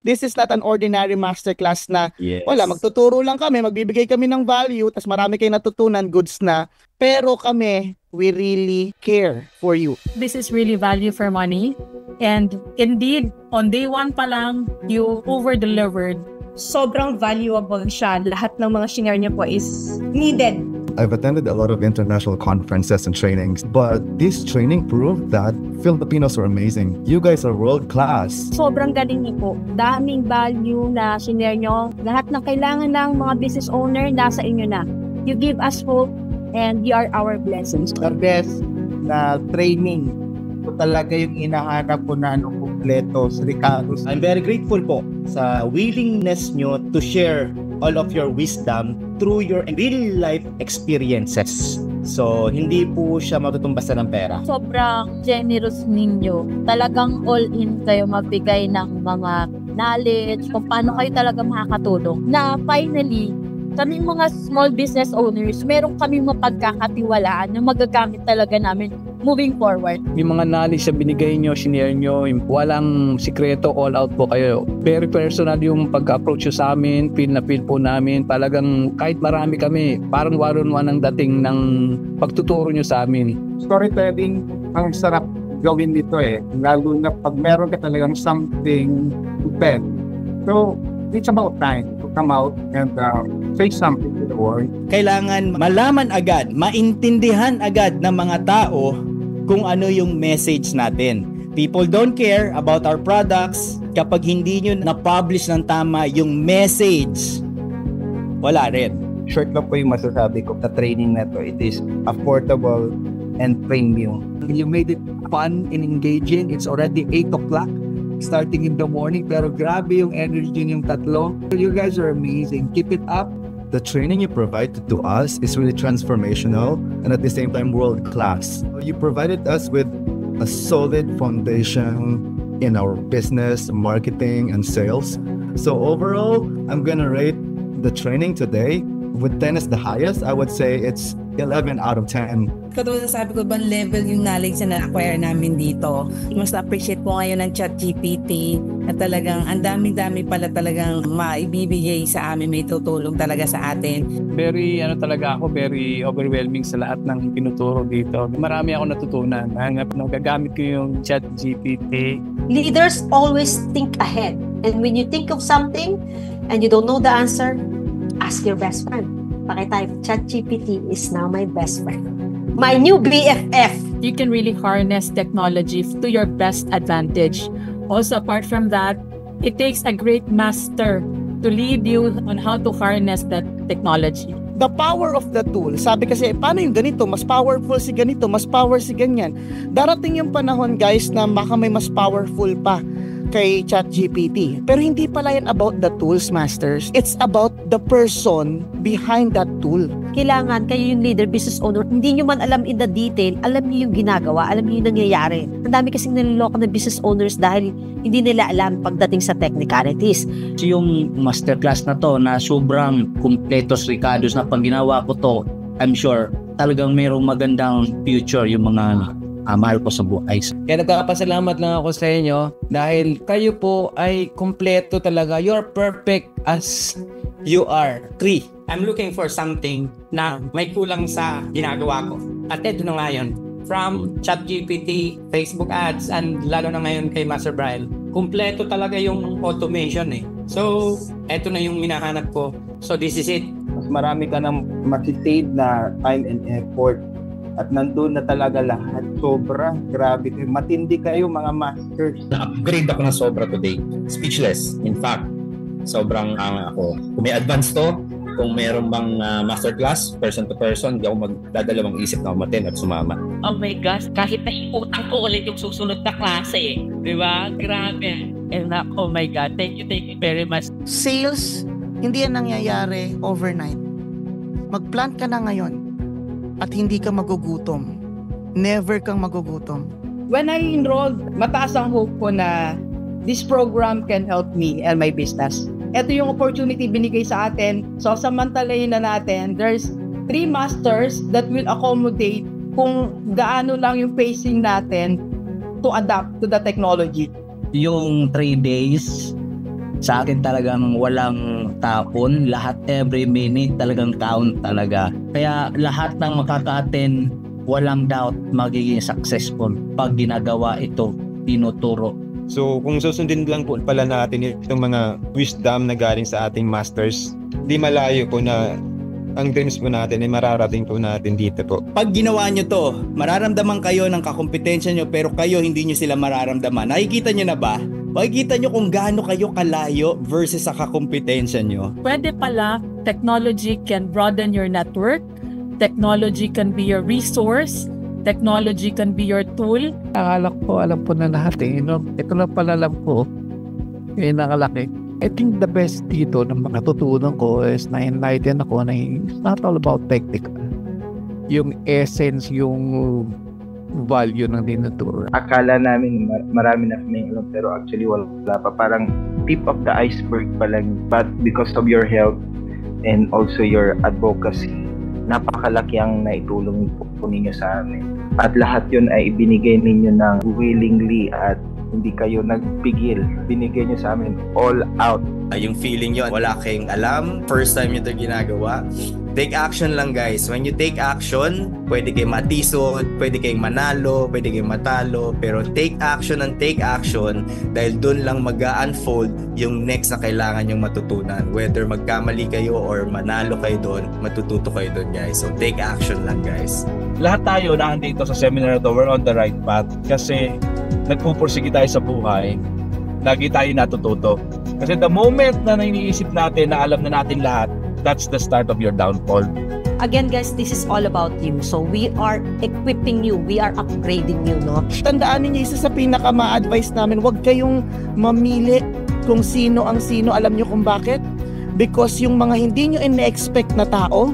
This is not an ordinary masterclass na Yes. wala, magtuturo lang kami, magbibigay kami ng value, tas marami kayong natutunan, goods na. Pero kami, we really care for you. This is really value for money. And indeed, on day 1 pa lang, you over-delivered. Sobrang valuable siya. Lahat ng mga shinare niyo po is needed. I've attended a lot of international conferences and trainings, but this training proved that Filipinos are amazing. You guys are world-class. Sobrang galing niyo po. Daming value na shinare niyo. Lahat ng kailangan ng mga business owner, nasa inyo na. You give us hope and you are our blessings. The best na training po talaga yung inahanap po na kumpleto, Ricardo. I'm very grateful po sa willingness nyo to share all of your wisdom through your real life experiences. So, hindi po siya matutumbas ng pera. Sobrang generous ninyo. Talagang all in kayo magbigay ng mga knowledge kung paano kayo talaga makakatulong. Na finally, kaming mga small business owners, meron kaming mapagkakatiwalaan na magagamit talaga namin moving forward. Yung mga knowledge na binigay nyo, shinare nyo, walang sikreto, all out po kayo. Very personal yung pag-approach nyo sa amin, feel na feel po namin. Talagang kahit marami kami, parang one-on-one ang dating ng pagtuturo nyo sa amin. Storytelling, ang sarap gawin dito lalo na pag meron ka talagang something to bet. So, it's about time to come out and say something to the world. Kailangan malaman agad, maintindihan agad ng mga tao kung ano yung message natin. People don't care about our products kapag hindi nyo na-publish ng tama yung message. Wala rin. Short lang po yung masasabi ko sa training na to. It is affordable and premium. You made it fun and engaging. It's already 8 o'clock. Starting in the morning, pero grabe yung energy yung tatlo. You guys are amazing. Keep it up. The training you provide to us is really transformational and at the same time world-class. You provided us with a solid foundation in our business, marketing, and sales. So overall, I'm gonna rate the training today with 10 as the highest. I would say it's 11 out of 10. Katulad na sabi ko, ibang level yung knowledge na na-acquire namin dito. Mas na-appreciate po ngayon ng ChatGPT na talagang ang dami-dami pala talagang maibibigay sa amin, may tutulong talaga sa atin. Very very overwhelming sa lahat ng tinuturo dito. Marami ako natutunan. Nagagamit ko yung ChatGPT. Leaders always think ahead. And when you think of something and you don't know the answer, ask your best friend. Pakitype, ChatGPT is now my best friend. My new BFF. You can really harness technology to your best advantage. Also, apart from that, it takes a great master to lead you on how to harness that technology. The power of the tool. Sabi kasi, paano yung ganito? Mas powerful si ganito, mas power si ganyan. Darating yung panahon, guys, na baka may mas powerful pa kay ChatGPT. Pero hindi pala yan about the tools, masters. It's about the person behind that tool. Kailangan kayo yung leader, business owner, hindi nyo man alam in the detail, alam nyo yung ginagawa, alam nyo yung nangyayari. Ang dami kasing naliloko ng business owners dahil hindi nila alam pagdating sa technicalities. Yung masterclass na to na sobrang kumpletos, Ricardo's, na pag ginawa ko to, I'm sure talagang mayroong magandang future yung mga mahal ko sa buhay. Kaya nagpapasalamat lang ako sa inyo dahil kayo po ay kumpleto talaga. You're perfect as you are. 3. I'm looking for something na may kulang sa ginagawa ko. At ito na ngayon. From ChatGPT, Facebook ads, and lalo na ngayon kay Master Brian. Kumpleto talaga yung automation So, ito na yung minahanap ko. So, this is it. Mas marami ka nang makisave na time and effort. At nandun na talaga lahat. Sobra, grabe. Matindi kayo mga masters. Na-upgrade ako ng sobra today. Speechless. In fact, sobrang ako. Kung may advance to, kung mayroon bang masterclass, person to person, hindi ako magdadalawang isip na umaten at sumama. Oh my gosh, kahit naiutang ko ulit yung susunod na klase Di ba? Grabe. And oh my God, thank you very much. Sales, hindi yan nangyayari overnight. Mag-plant ka na ngayon. At hindi ka magugutom. Never kang magugutom. When I enrolled, mataas ang hope ko na this program can help me and my business. Ito yung opportunity binigay sa atin. So, samantalayin na natin. There's 3 masters that will accommodate kung gaano lang yung pacing natin to adapt to the technology. Yung 3 days, Sa akin talagang walang tapon, lahat every minute talagang count talaga. Kaya lahat ng makaka-attend, walang doubt magiging successful pag ginagawa ito, tinuturo. So kung susundin lang po pala natin itong mga wisdom na galing sa ating masters, di malayo po na ang dreams po natin ay mararating po natin dito po. Pag ginawa nyo to, mararamdaman kayo ng kakompetensya nyo pero kayo hindi nyo sila mararamdaman. Nakikita nyo na ba? Makikita nyo kung gaano kayo kalayo versus sa kakompetensya nyo. Pwede pala, technology can broaden your network. Technology can be your resource. Technology can be your tool. Akala ko, alam po na lahat eh. Ito lang pala alam ko. Yung nakalaki. I think the best dito na makatutunan ko is na-enlighten ako na it's not all about technical. Yung essence, yung value ng dinaturo. Akala namin marami na kaming alam pero actually wala pa. Parang tip of the iceberg pa lang. But because of your help and also your advocacy, napakalaki ang naitulong po ninyo sa amin. At lahat yun ay ibinigay ninyo ng willingly at hindi kayo nagpigil. Binigay nyo sa amin all out. Yung feeling nyo, wala kayong alam, first time nyo ito ginagawa. Take action lang guys. When you take action, pwede kayong matisod, pwede kayong manalo, pwede kayong matalo, pero take action and take action dahil dun lang mag-unfold yung next na kailangan nyong matutunan. Whether magkamali kayo or manalo kayo dun, matututo kayo dun guys. So take action lang guys. Lahat tayo na andito sa seminar na to, we're on the right path kasi nagpupursige tayo sa buhay, lagi tayo natututo. Kasi the moment na iniisip natin na alam na natin lahat, that's the start of your downfall. Again guys, this is all about you. So we are equipping you, we are upgrading you, no? Tandaan niyo, isa sa pinaka-ma-advise namin, huwag kayong mamili kung sino ang sino. Alam niyo kung bakit? Because yung mga hindi niyo ina-expect na tao,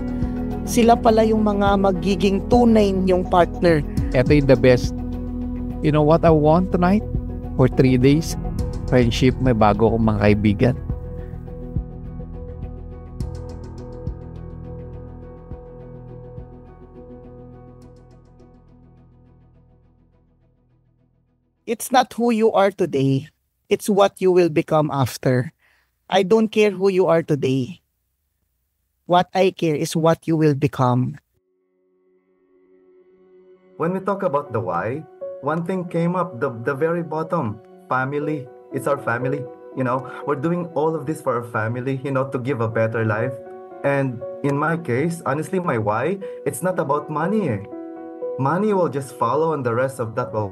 sila pala yung mga magiging tunay niyong partner. Ito yung the best. You know what I want tonight? For 3 days, friendship, may bago akong mga kaibigan. It's not who you are today. It's what you will become after. I don't care who you are today. What I care is what you will become. When we talk about the why, one thing came up, the very bottom, family. It's our family. You know, we're doing all of this for our family, you know, to give a better life. And in my case, honestly, my why, it's not about money. Money will just follow and the rest of that will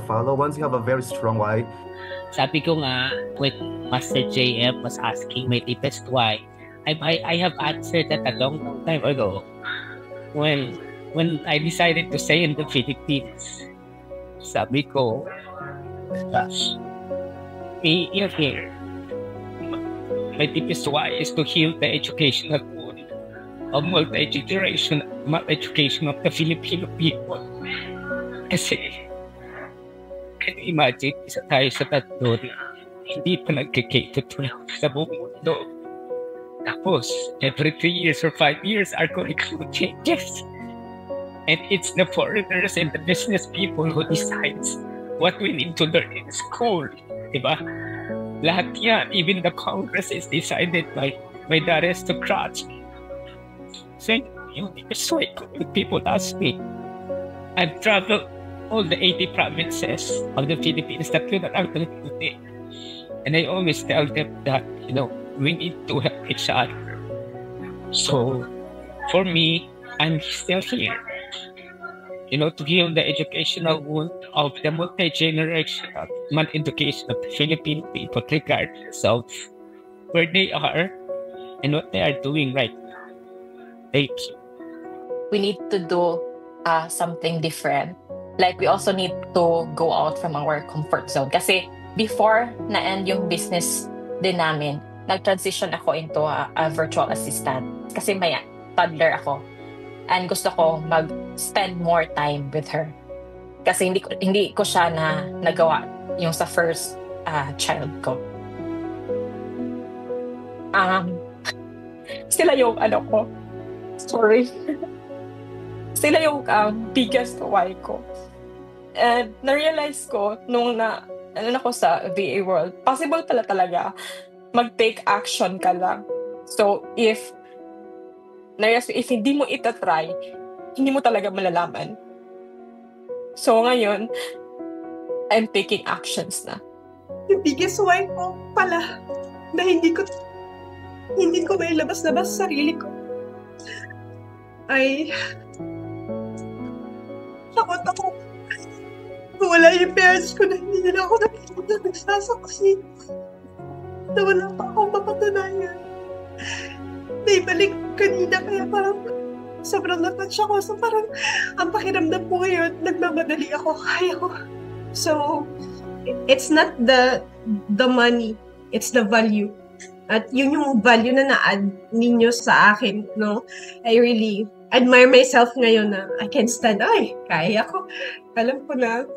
follow once you have a very strong why. Sabi ko nga, when Master JM was asking my deepest why, I have answered that a long time ago. When I decided to stay in the Philippines, sabi ko, my deepest why is to heal the educational wound of multi-generation education of the Filipino people. Kasi, can you imagine, isa tayo sa tatlo na hindi pa nagkikita-12 sa buong mundo. Tapos, every 3 years or 5 years, our curriculum changes. And it's the foreigners and the business people who decides what we need to learn in school. Diba? Lahat yan, even the Congress is decided by the aristocrats. So, this way, when people ask me, I've traveled all the 80 provinces of the Philippines that we are today. And I always tell them that, we need to help each other. So, for me, I'm still here. To heal the educational wound of the multi-generational education of the Philippine people, regardless of where they are and what they are doing right now. Thank you. We need to do something different. Like, we also need to go out from our comfort zone. Kasi before na-end yung business din namin, nag-transition ako into a virtual assistant. Kasi may toddler ako. And gusto ko mag-spend more time with her. Kasi hindi ko siya nagawa yung sa first child ko. Sila yung ko. Sorry. Sila yung biggest why ko. And na-realize ko nung ako sa VA world, possible pala talaga mag-take action ka lang. So, if hindi mo itatry, hindi mo talaga malalaman. So, ngayon, I'm taking actions na. The biggest why ko pala na hindi ko may labas-labas sa sarili ko ay takot ako. Wala yung parents ko na hindi nila ako nakikita nagsasaksi. Na wala pa akong mapatunayan. Naibalik kanina kaya parang sobrang natouch ako. So parang ang pakiramdam ko ngayon, nagmamadali ako, kaya ko. So, it's not the money, it's the value. At yun yung value na na-add ninyo sa akin, no? I really admire myself ngayon na I can stand, ay, kaya ko. Alam ko na,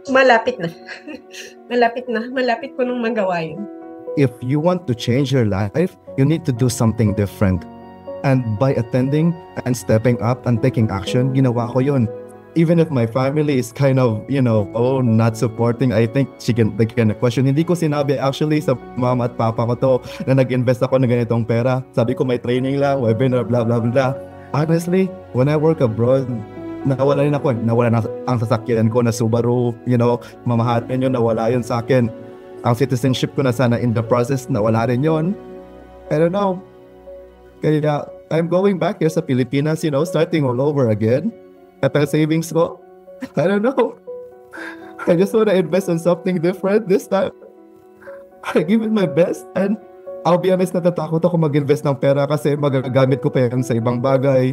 malapit na. Malapit ko nung magawa yun. If you want to change your life, you need to do something different. And by attending and stepping up and taking action, ginawa ko yun. Even if my family is kind of, not supporting, I think they can question. Hindi ko sinabi actually sa mama at papa ko to na nag-invest ako ng ganitong pera. Sabi ko may training lang, webinar, blah, blah, blah. Honestly, when I work abroad, nawala rin ako. Nawala na ang sasakyan ko na Subaru, mamahatin yun, nawala yun sa akin. Ang citizenship ko na sana in the process, nawala rin yun. I don't know. Kaya I'm going back here sa Pilipinas, starting all over again. At ang savings ko, I don't know. I just want to invest on something different this time. I give it my best and I'll be honest, natatakot ako mag-invest ng pera kasi magagamit ko pa yan sa ibang bagay,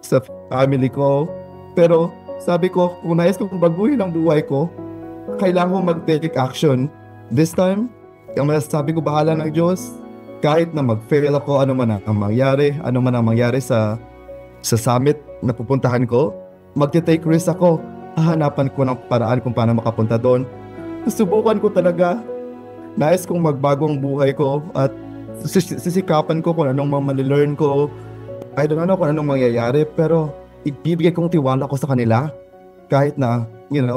sa family ko. Pero sabi ko, kung nais kong baguhin ang buhay ko, kailangan ko mag-take action. This time, yung sabi ko, bahala ng Diyos. Kahit na mag-fail ako, ano man ang mangyari sa summit na pupuntahan ko, mag-take risk ako. Hahanapan ko ng paraan kung paano makapunta doon. Subukan ko talaga. Nais kong magbago ang buhay ko at sisikapan ko kung anong mali-learn ko. I don't know kung anong mangyayari, pero ibibigay kong tiwala ko sa kanila. Kahit na,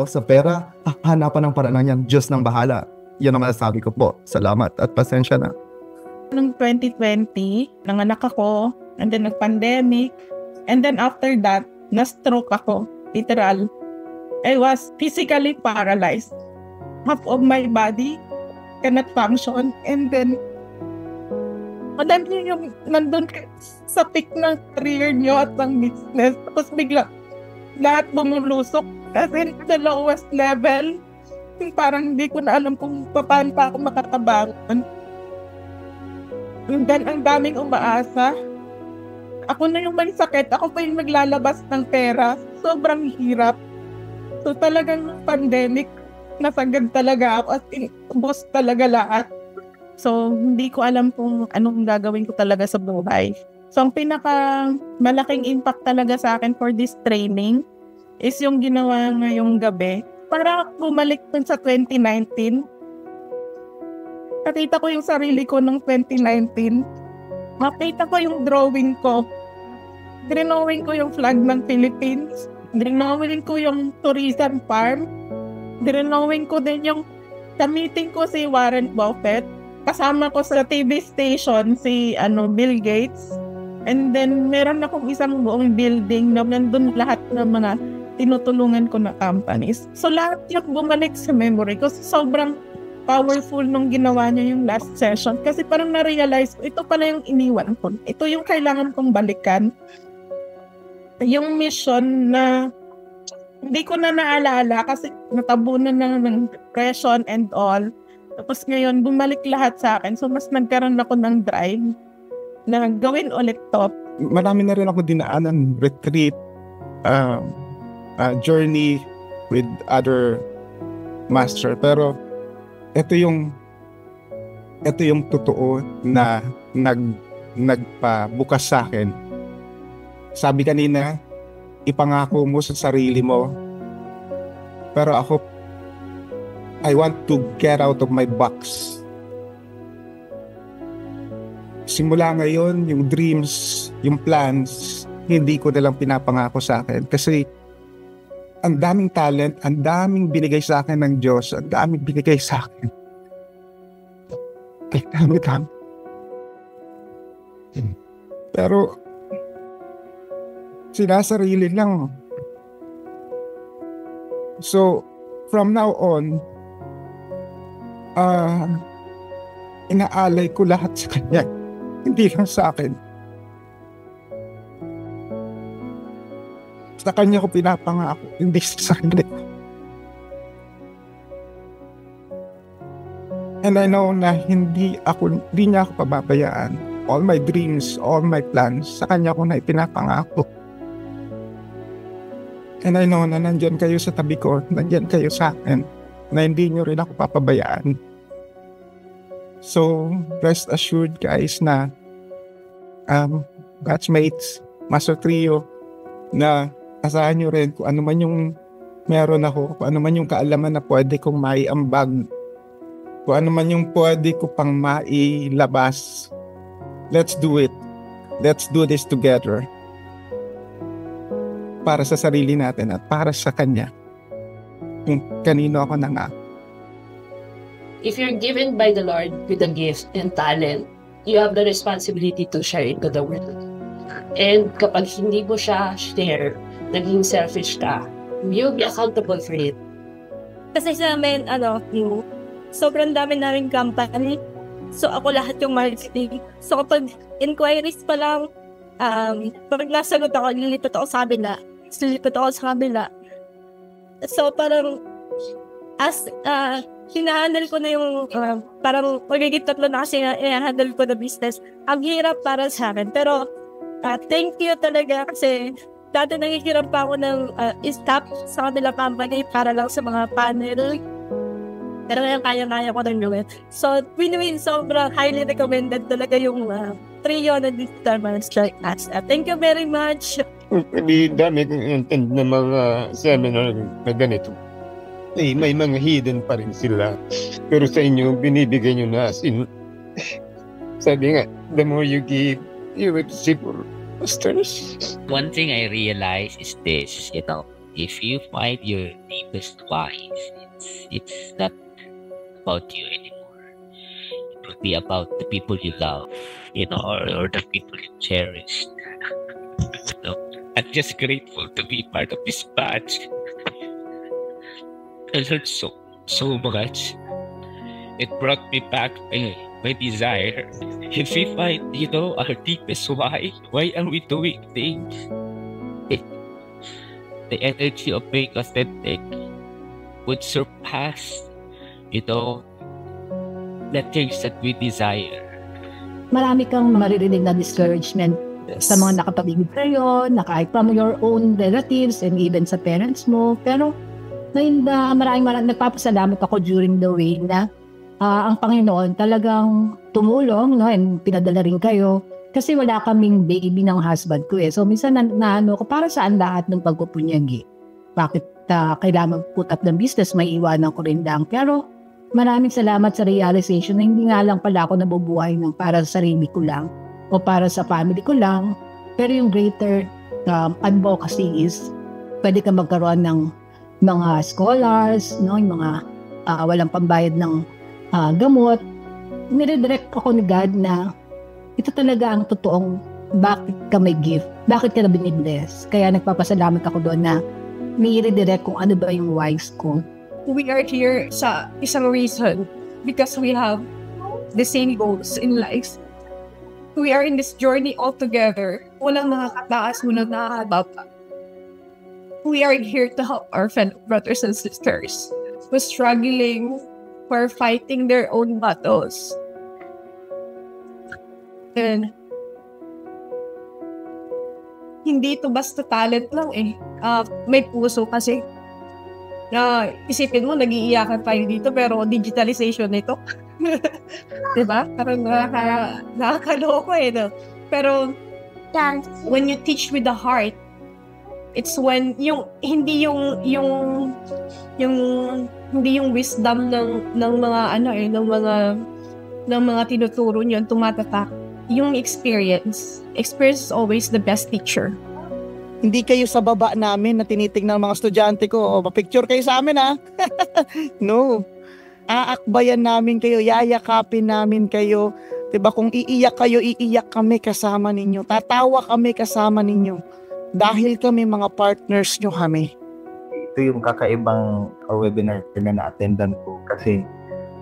sa pera, hahanapan ng paraan yan. Diyos nang bahala. Yan ang masasabi ko po. Salamat at pasensya na. Noong 2020, nanganak ako, and then nag-pandemic. And then after that, na-stroke ako. Literal. I was physically paralyzed. Half of my body cannot function. And then, madami nyo yung nandun sa peak ng career nyo at ng business. Tapos bigla, lahat bumulusok. Kasi the lowest level, parang hindi ko na alam kung paano pa ako makakabangon. And then, ang daming umaasa. Ako na yung may sakit, ako pa yung maglalabas ng pera. Sobrang hirap. So talagang pandemic, nasagad talaga ako at ubos talaga lahat. So hindi ko alam kung anong gagawin ko talaga sa buhay. So ang pinaka malaking impact talaga sa akin for this training is yung ginawa ngayong gabi. Para bumalik dun sa 2019. Nakita ko yung sarili ko ng 2019. Makita ko yung drawing ko. Drawing ko yung flag ng Philippines. Drawing ko yung tourism farm. Drawing ko din yung meeting ko si Warren Buffett. Kasama ko sa TV station si Bill Gates. And then meron akong isang buong building na nandun lahat ng mga tinutulungan ko na companies. So lahat yung bumalik sa memory ko. Sobrang powerful nung ginawa niya yung last session kasi parang na-realize ko, ito pala yung iniwan ko. Ito yung kailangan kong balikan. Yung mission na hindi ko na naalala kasi natabunan na ng depression and all. Tapos ngayon, bumalik lahat sa akin. So mas nagkaroon ako ng drive na gawin ulit to. Marami na rin ako dinaanan, retreat, journey with other master. Pero ito yung totoo na nagpabukas sa akin. Sabi kanina, ipangako mo sa sarili mo. Pero ako, I want to get out of my box. Simula ngayon, yung dreams, yung plans, hindi ko nalang pinapangako sa akin. Kasi ang daming talent, ang daming binigay sa akin ng Diyos, ang daming binigay sa akin. dami-dami. Pero, sinasarili lang. So, from now on, inaalay ko lahat sa kanya. Hindi lang sa akin. Sa kanya ko pinapangako, hindi sa sarili. And I know na hindi niya ako pababayaan. All my dreams, all my plans, sa kanya ko na ipinapangako. And I know na nandyan kayo sa tabi ko, nandyan kayo sa akin, na hindi nyo rin ako papabayaan. So, rest assured guys na batchmates, Master Trio, na asahan nyo rin kung ano man yung meron ako, kung ano man yung kaalaman na pwede kong maiambag, kung ano man yung pwede ko pang mailabas. Let's do it. Let's do this together. Para sa sarili natin at para sa kanya. Kung kanino ako nangako. If you're given by the Lord with a gift and talent, you have the responsibility to share it to the world. And kapag hindi mo siya share, naging selfish ka, you'll be accountable for it. Kasi sa amin, sobrang dami namin company. So ako lahat yung marketing. So kapag inquiries pa lang, kapag nasagot ako, lilipat ako sa kabila. So parang, hinahandle ko na yung, parang magiging 3 na kasi hinahandle ko na business. Ang hirap para sa akin. Pero, thank you talaga kasi dati nangihiram pa ako ng staff sa kanila company para lang sa mga panel. Pero ngayon kaya-kaya ko nang gawin. So, win-win, sobrang highly recommended talaga yung trio na digital management like us. Thank you very much. Dami kong intend na mga seminar na ganito. May mga hidden pa rin sila. Pero sa inyo, binibigay nyo na as in. Sabi nga, the more you give, you will receive masters. One thing I realize is this, if you find your deepest whys, it's not about you anymore. It will be about the people you love, or the people you cherish. I'm just grateful to be part of this batch. I learned so much. It brought me back my desire. If we find, our deepest why are we doing things? The energy of being authentic would surpass, the things that we desire. Marami kang maririnig na discouragement sa mga nakapamigid kayo, kahit from your own relatives and even sa parents mo. Pero maraming nagpapasalamat ako during the way na ang Panginoon talagang tumulong, and pinadala rin kayo kasi wala kaming baby ng husband ko So minsan ko para saan lahat ng pagpupunyagi. Bakit kailangan put up ng business, may iwanan ko rin lang. Pero maraming salamat sa realization na hindi nga lang pala ako nabubuhay ng para sa sarili ko lang o para sa family ko lang. Pero yung greater advocacy is pwede ka magkaroon ng mga scholars, yung mga walang pambayad ng gamot. Niredirect ako ni God na ito talaga ang totoong bakit ka may gift, bakit ka na binibless. Kaya nagpapasalamat ako doon na nire-direct kung ano ba yung whys ko. We are here sa isang reason because we have the same goals in life. We are in this journey all together. Walang nakakataas, walang nakakababa. We are here to help our fellow brothers and sisters who are struggling, who are fighting their own battles. And hindi ito basta talent lang may puso kasi. Isipin mo, nag-iiyakan tayo dito pero digitalization nito. Diba? Parang nakakaloko no? Pero when you teach with the heart, it's when hindi yung wisdom ng mga tinuturo niyo tumatatak. Yung experience is always the best teacher. Hindi kayo sa baba namin na tinitingnan ng mga estudyante ko, mapicture kayo sa amin No. Aakbayan namin kayo, yayakapin namin kayo. 'Di ba? Kung iiyak kayo, iiyak kami kasama ninyo. Tatawa kami kasama ninyo. Dahil kami mga partners nyo kami. Ito yung kakaibang webinar na na-attendan ko kasi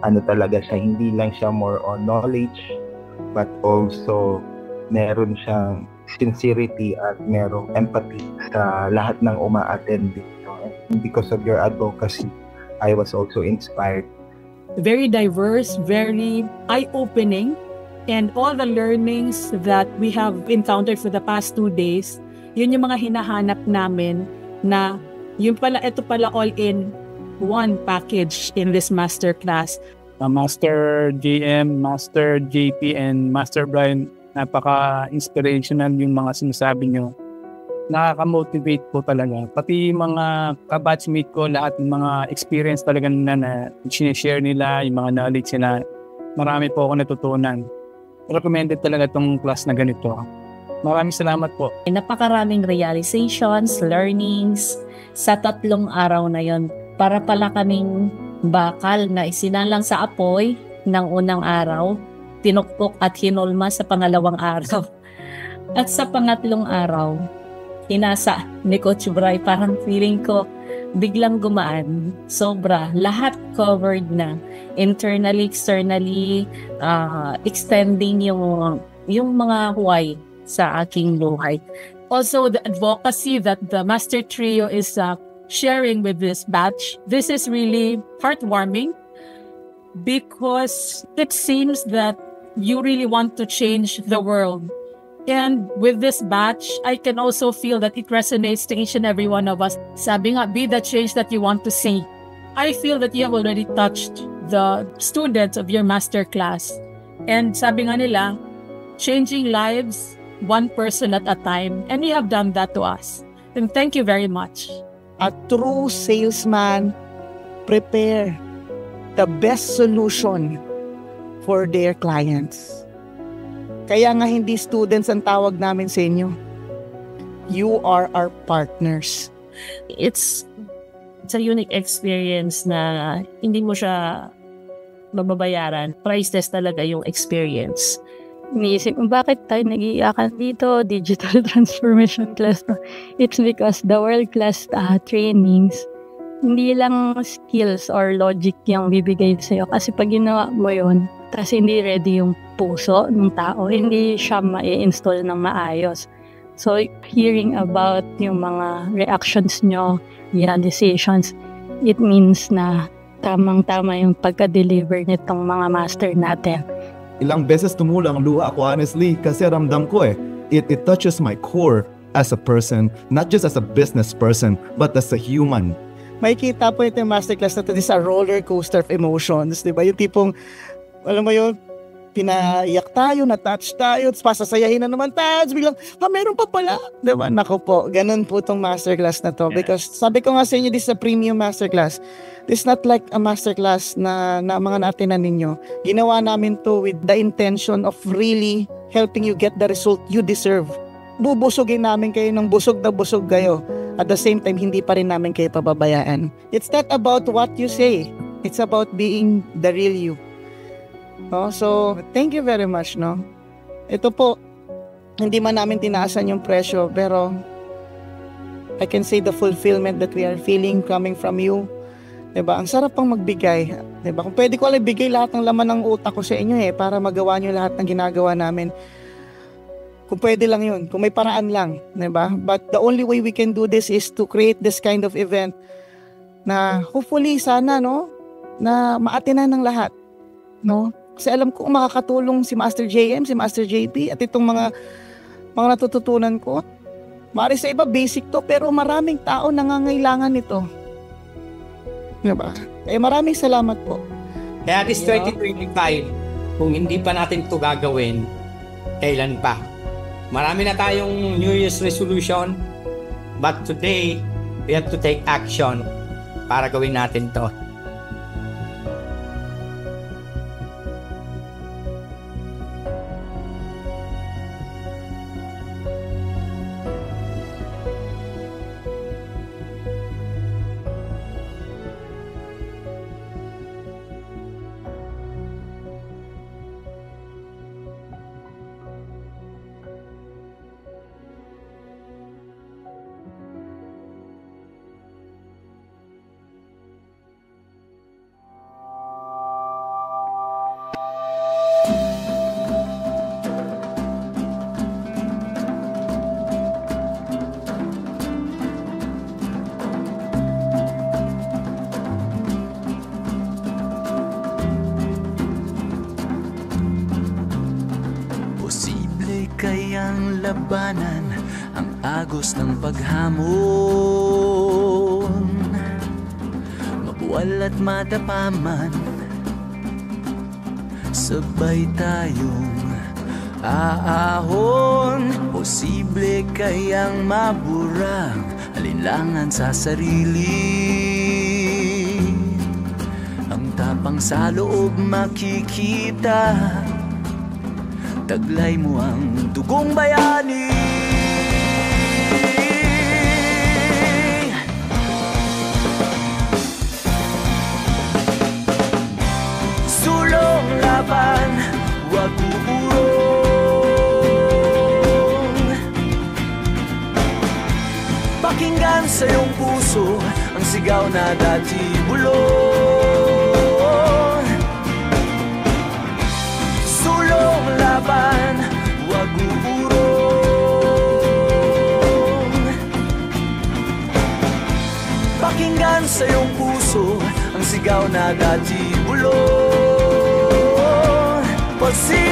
ano talaga siya, hindi lang siya more on knowledge but also meron siyang sincerity at merong empathy sa lahat ng uma-attend dito. And because of your advocacy, I was also inspired. Very diverse, very eye-opening, and all the learnings that we have encountered for the past 2 days, yun yung mga hinahanap namin na ito pala all in one package in this masterclass. Master JM, Master JP, and Master Brian, napaka-inspirational yung mga sinasabi nyo. Nakaka-motivate po talaga. Pati mga kabatchmate ko, lahat ng mga experience talaga na sinishare nila, yung mga knowledge nila. Marami po ako natutunan. Recommended talaga itong class na ganito. Maraming salamat po. Napakaraming realizations, learnings sa 3 araw na yon. Para pala kaming bakal na isinalang sa apoy ng unang araw, tinuktok at hinulma sa pangalawang araw. At sa pangatlong araw, hinasa ni Coach Bray, parang feeling ko biglang gumaan. Sobra. Lahat covered na. Internally, externally, extending yung mga why sa aking buhay. Also, the advocacy that the Master Trio is sharing with this batch, this is really heartwarming because it seems that you really want to change the world. And with this batch, I can also feel that it resonates to each and every one of us. Sabi nga, be the change that you want to see. I feel that you have already touched the students of your masterclass. And sabi nga nila, changing lives one person at a time. And you have done that to us. And thank you very much. A true salesman prepare the best solution for their clients. Kaya nga hindi students ang tawag namin sa inyo. You are our partners. It's a unique experience na hindi mo siya mababayaran. Priceless talaga yung experience. Iniisip mo, bakit tayo nag-iiyakan dito? Digital transformation class. It's because the world-class trainings, hindi lang skills or logic yung bibigay sa'yo. Kasi pag ginawa mo yun, tapos hindi ready yung puso ng tao, hindi siya ma-install ng maayos. So, hearing about yung mga reactions nyo, realizations, it means na tamang-tama yung pagka-deliver nitong mga master natin. Ilang beses tumulang luha ako honestly kasi ramdam ko it touches my core as a person, not just as a business person, but as a human. May kita po ito yung masterclass na ito, this is a roller coaster of emotions, di ba? Yung tipong, alam mo yun, pinaiyak tayo, na-touch tayo, pasasayahin na naman tayo, biglang, meron pa pala. Diba? Naku po, ganun po itong masterclass na to. Because sabi ko nga sa inyo, this is a premium masterclass. This is not like a masterclass na mga naatinan ninyo. Ginawa namin to with the intention of really helping you get the result you deserve. Bubusugin namin kayo ng busog na busog kayo. At the same time, hindi pa rin namin kayo pababayaan. It's not about what you say. It's about being the real you. No? So, thank you very much. No? Ito po, hindi man namin tinaasan yung presyo, pero I can say the fulfillment that we are feeling coming from you. Diba? Ang sarap pang magbigay. Diba? Kung pwede ko lang bigay lahat ng laman ng utak ko sa inyo para magawa nyo lahat ng ginagawa namin. Kung pwede lang yun. Kung may paraan lang. Diba? But the only way we can do this is to create this kind of event na hopefully sana na maatinan ng lahat. No? Kasi alam ko makakatulong si Master JM, si Master JP at itong mga natututunan ko. Mari sa iba basic to pero maraming tao nangangailangan nito. Diba? Kaya maraming salamat po. Kaya this 2025, kung hindi pa natin ito gagawin, kailan pa? Marami na tayong New Year's resolution, but today, we have to take action para gawin natin to. kayang labanan ang agos ng paghamon? Mabuwal at matapaman, sabay tayong aahon. Posible kayang maburang alinlangan sa sarili. Ang tapang sa loob makikita, taglay mo ang dugong bayani. Sulong laban, wag uurong. Pakinggan sa iyong puso ang sigaw na dati bulong. Sulong laban, wag uurong. Pakinggan sa iyong puso ang sigaw na dati bulong. Posible